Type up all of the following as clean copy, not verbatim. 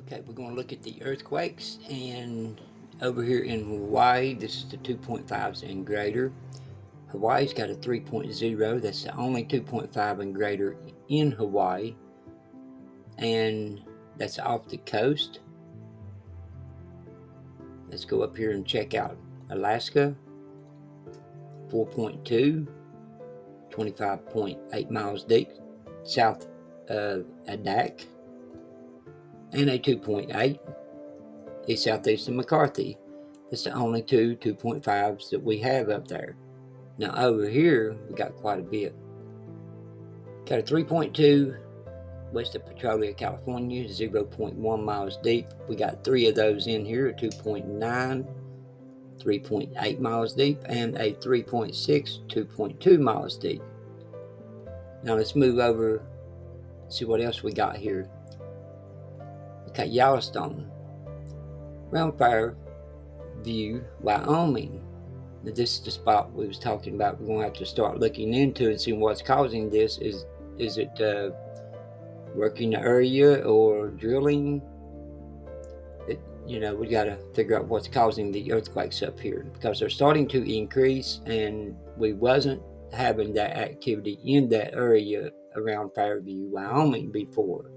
Okay, we're going to look at the earthquakes, and over here in Hawaii, this is the 2.5s and greater. Hawaii's got a 3.0. That's the only 2.5 and greater in Hawaii, and that's off the coast. Let's go up here and check out Alaska, 4.2, 25.8 miles deep, south of Adak, and a 2.8 is southeast of McCarthy. That's the only two 2.5s that we have up there. Now over here, we got quite a bit. Got a 3.2 west of Petrolia, California, 0.1 miles deep. We got three of those in here, a 2.9, 3.8 miles deep, and a 3.6, 2.2 miles deep. Now let's move over, see what else we got here. Okay, Yellowstone, around Fairview, Wyoming. Now this is the spot we was talking about. We're going to have to start looking into and see what's causing this. Is it working the area or drilling? We got to figure out what's causing the earthquakes up here, because they're starting to increase, and we wasn't having that activity in that area around Fairview, Wyoming before.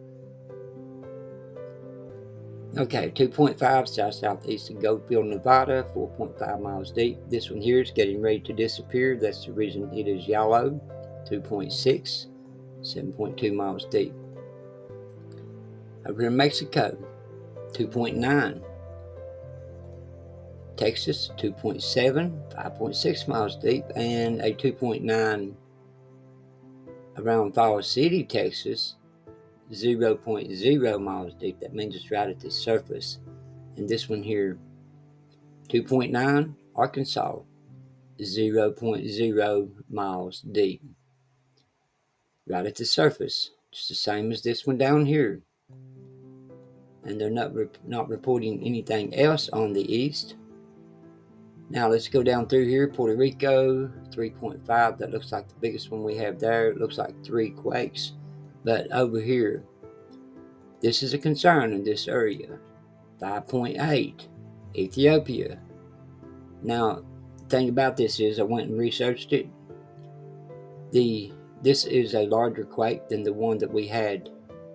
Okay, 2.5 southeast of Goldfield, Nevada, 4.5 miles deep. This one here is getting ready to disappear. That's the reason it is yellow. 2.6, 7.2 miles deep. Over here in Mexico, 2.9. Texas, 2.7, 5.6 miles deep, and a 2.9 around Falls City, Texas, 0.0 miles deep. That means it's right at the surface. And this one here, 2.9, Arkansas, 0.0 miles deep. Right at the surface, just the same as this one down here. And they're not reporting anything else on the east. Now let's go down through here. Puerto Rico, 3.5. That looks like the biggest one we have there. It looks like 3 quakes. But over here, this is a concern in this area. 5.8, Ethiopia. Now, the thing about this is I went and researched it. This is a larger quake than the one that we had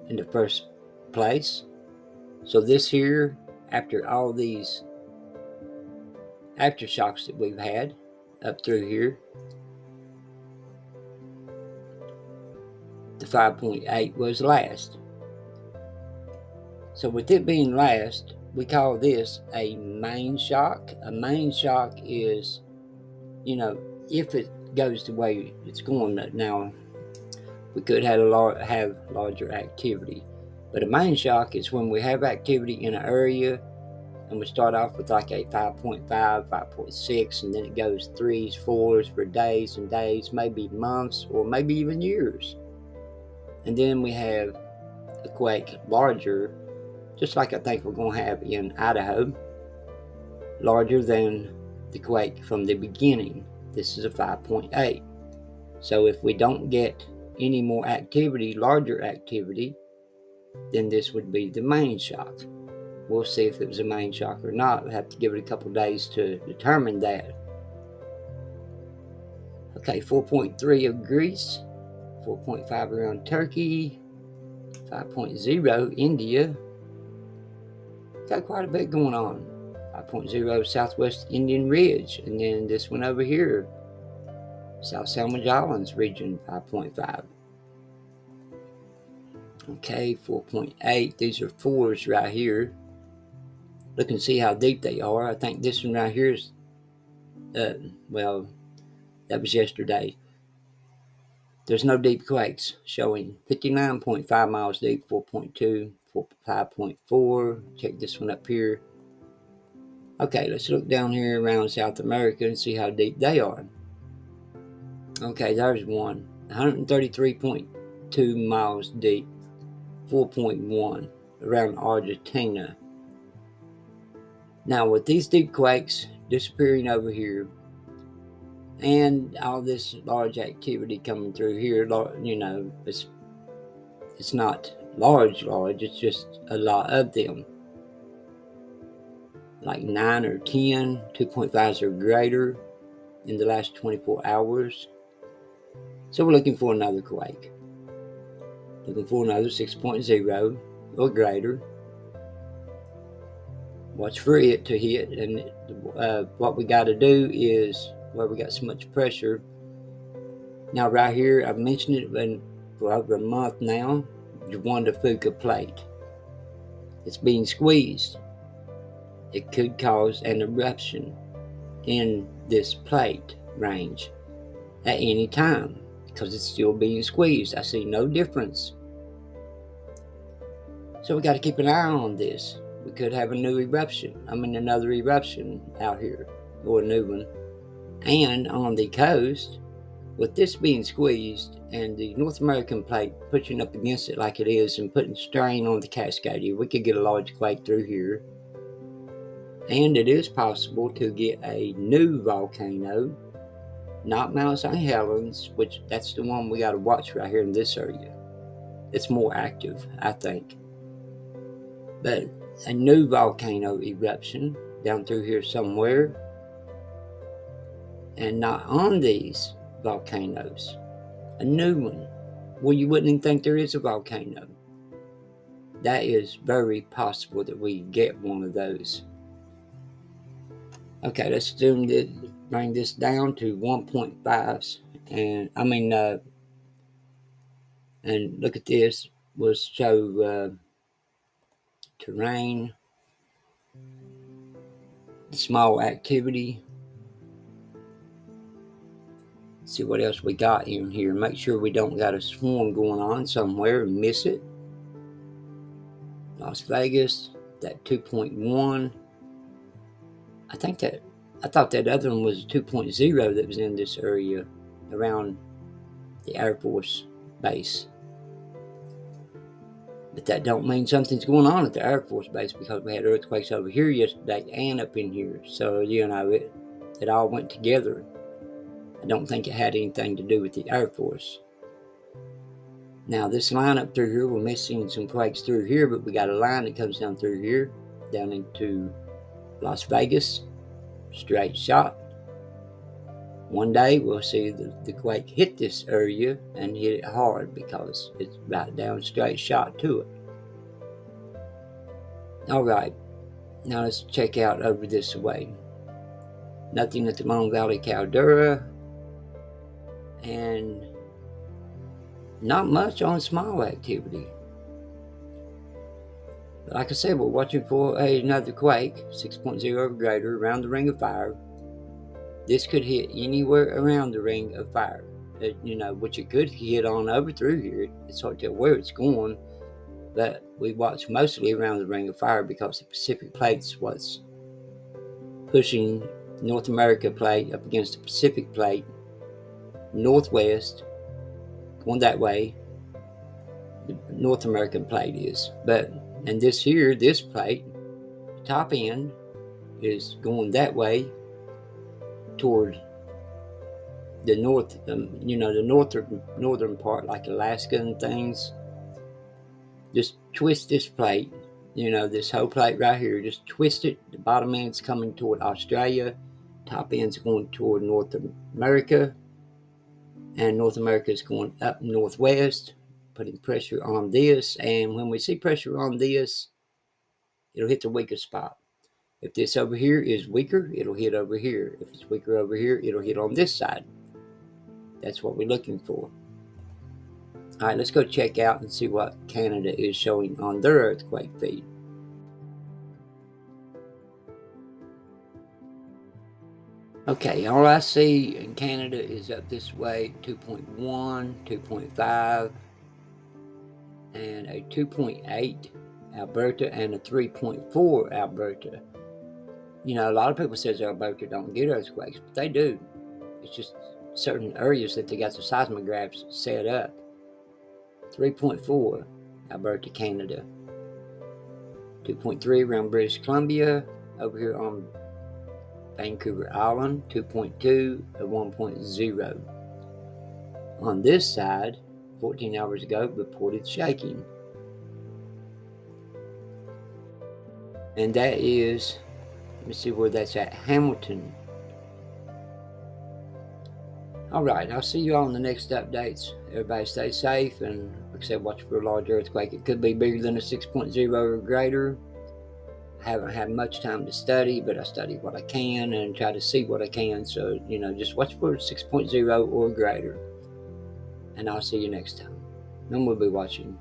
in the first place. So this here, after all these aftershocks that we've had up through here, the 5.8 was last. So with it being last, we call this a main shock. A main shock is, if it goes the way it's going now, we could have larger activity. But a main shock is when we have activity in an area, and we start off with like a 5.5, 5.6, and then it goes 3s, 4s for days and days, maybe months, or maybe even years. And then we have a quake larger, just like I think we're going to have in Idaho, larger than the quake from the beginning. This is a 5.8. So if we don't get any more activity, larger activity, then this would be the main shock. We'll see if it was a main shock or not. We'll have to give it a couple days to determine that. Okay, 4.3 of Greece, 4.5 around Turkey, 5.0 India. Got quite a bit going on. 5.0 Southwest Indian Ridge, and then this one over here, South Sandwich Islands region, 5.5. Okay, 4.8. These are 4s right here. Look and see how deep they are. I think this one right here is, that was yesterday. There's no deep quakes showing. 59.5 miles deep, 4.2, 5.4. Check this one up here. Okay, let's look down here around South America and see how deep they are. Okay, there's one. 133.2 miles deep, 4.1 around Argentina. Now, with these deep quakes disappearing over here, and all this large activity coming through here, it's not, large, it's just a lot of them. Like 9 or 10, 2.5s or greater in the last 24 hours. So we're looking for another quake. Looking for another 6.0 or greater. Watch for it to hit, and what we got to do is, where we got so much pressure. Now right here, I've mentioned it for over a month now, the Juan Fuca plate. It's being squeezed. It could cause an eruption in this plate range at any time because it's still being squeezed. I see no difference. So we got to keep an eye on this. We could have another eruption out here, or a new one. And on the coast, with this being squeezed and the North American plate pushing up against it like it is and putting strain on the Cascadia, we could get a large quake through here. And it is possible to get a new volcano, not Mount St. Helens, which that's the one we got to watch right here in this area. It's more active, I think. But a new volcano eruption down through here somewhere, and not on these volcanoes. A new one where you wouldn't even think there is a volcano. That is very possible that we get one of those. Okay, let's bring this down to 1.5s, and and look at this. We'll show terrain, small activity. See what else we got in here. Make sure we don't got a swarm going on somewhere and miss it. Las Vegas, that 2.1. I thought that other one was 2.0 that was in this area around the Air Force Base. But that don't mean something's going on at the Air Force Base, because we had earthquakes over here yesterday and up in here. So, it all went together. I don't think it had anything to do with the Air Force. Now, this line up through here, we're missing some quakes through here, but we got a line that comes down through here, down into Las Vegas, straight shot. One day we'll see the quake hit this area and hit it hard because it's right down straight shot to it. All right, now let's check out over this way. Nothing at the Mon Valley Caldera, and not much on small activity. But like I said, we're watching for another quake, 6.0 or greater, around the Ring of Fire. This could hit anywhere around the Ring of Fire, which it could hit on over through here. It's hard to tell where it's going, but we watch mostly around the Ring of Fire because the Pacific Plate's what's pushing North America plate up against the Pacific Plate, northwest, going that way. The North American plate is, and this plate, top end, is going that way toward the north, the northern part, like Alaska and things. Just twist this plate, this whole plate right here, just twist it. The bottom end's coming toward Australia, top end's going toward North America, and North America is going up northwest, putting pressure on this. And when we see pressure on this, it'll hit the weakest spot. If this over here is weaker, it'll hit over here. If it's weaker over here, it'll hit on this side. That's what we're looking for. All right, let's go check out and see what Canada is showing on their earthquake feed. Okay, all I see in Canada is up this way, 2.1, 2.5, and a 2.8 Alberta, and a 3.4 Alberta. A lot of people says Alberta don't get earthquakes, but they do. It's just certain areas that they got the seismographs set up. 3.4 Alberta, Canada. 2.3 around British Columbia, over here on Vancouver Island. 2.2 at 1.0. On this side, 14 hours ago, reported shaking. And that is, let me see where that's at, Hamilton. All right, I'll see you all in the next updates. Everybody stay safe, and like I said, watch for a large earthquake. It could be bigger than a 6.0 or greater. I haven't had much time to study, but I study what I can and try to see what I can. So, just watch for 6.0 or greater. And I'll see you next time. And we'll be watching